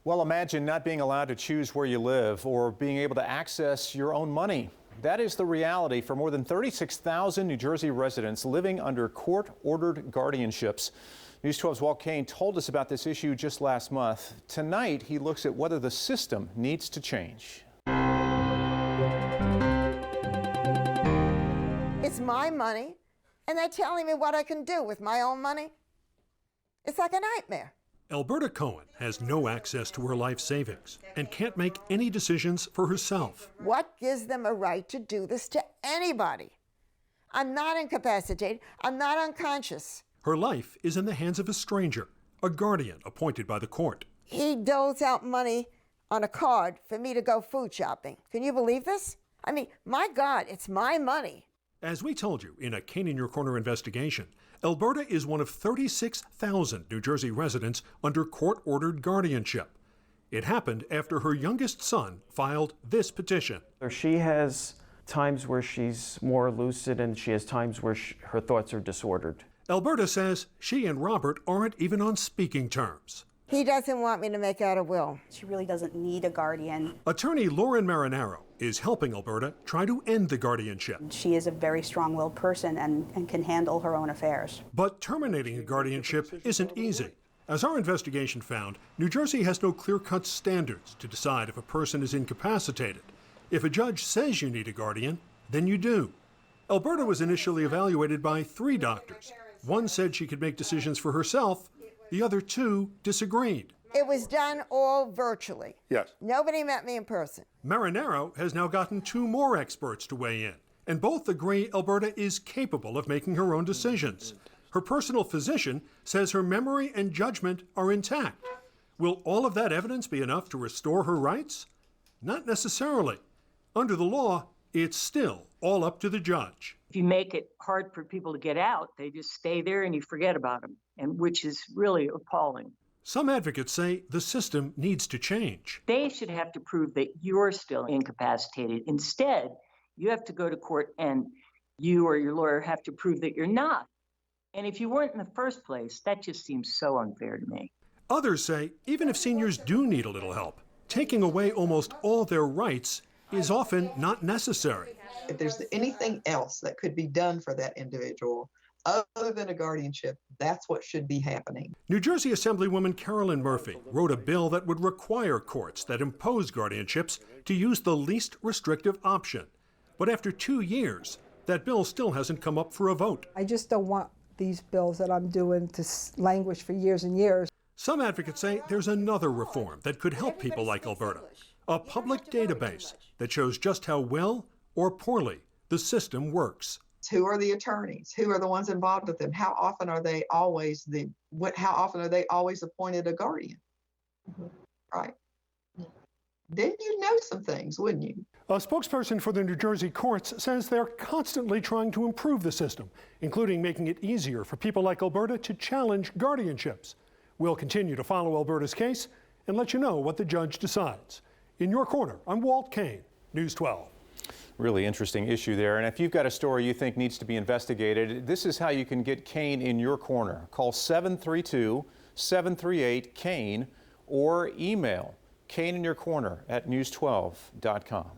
Well, imagine not being allowed to choose where you live or being able to access your own money. That is the reality for more than 36,000 New Jersey residents living under court-ordered guardianships. News 12's Walt Kane told us about this issue just last month. Tonight, he looks at whether the system needs to change. It's my money, and they're telling me what I can do with my own money. It's like a nightmare. Alberta Cohen has no access to her life savings and can't make any decisions for herself. What gives them a right to do this to anybody? I'm not incapacitated. I'm not unconscious. Her life is in the hands of a stranger, a guardian appointed by the court. He doles out money on a card for me to go food shopping. Can you believe this? I mean, my God, it's my money. As we told you in a Kane in Your Corner investigation, Alberta is one of 36,000 New Jersey residents under court-ordered guardianship. It happened after her youngest son filed this petition. She has times where she's more lucid and she has times where her thoughts are disordered. Alberta says she and Robert aren't even on speaking terms. He doesn't want me to make out a will. She really doesn't need a guardian. Attorney Lauren Marinaro is helping Alberta try to end the guardianship. She is a very strong-willed person and can handle her own affairs. But terminating a guardianship isn't easy. As our investigation found, New Jersey has no clear-cut standards to decide if a person is incapacitated. If a judge says you need a guardian, then you do. Alberta was initially evaluated by 3 doctors. One said she could make decisions for herself. The other 2 disagreed. It was done all virtually. Yes. Nobody met me in person. Marinaro has now gotten 2 more experts to weigh in, and both agree Alberta is capable of making her own decisions. Her personal physician says her memory and judgment are intact. Will all of that evidence be enough to restore her rights? Not necessarily. Under the law, it's still all up to the judge. If you make it hard for people to get out, they just stay there and you forget about them, and which is really appalling. Some advocates say the system needs to change. They should have to prove that you're still incapacitated. Instead, you have to go to court and you or your lawyer have to prove that you're not. And if you weren't in the first place, that just seems so unfair to me. Others say even if seniors do need a little help, taking away almost all their rights is often not necessary. If there's anything else that could be done for that individual other than a guardianship, that's what should be happening. New Jersey Assemblywoman Carolyn Murphy wrote a bill that would require courts that impose guardianships to use the least restrictive option. But after 2 years, that bill still hasn't come up for a vote. I just don't want these bills that I'm doing to languish for years and years. Some advocates say there's another reform that could help people like Alberta. A public database that shows just how well or poorly the system works. Who are the attorneys? Who are the ones involved with them? How often are they always appointed a guardian? Right? Then you'd know some things, wouldn't you? A spokesperson for the New Jersey courts says they're constantly trying to improve the system, including making it easier for people like Alberta to challenge guardianships. We'll continue to follow Alberta's case and let you know what the judge decides. In your corner, I'm Walt Kane, News 12. Really interesting issue there. And if you've got a story you think needs to be investigated, this is how you can get Kane in your corner. Call 732-738-KANE or email kaneinyourcorner@news12.com.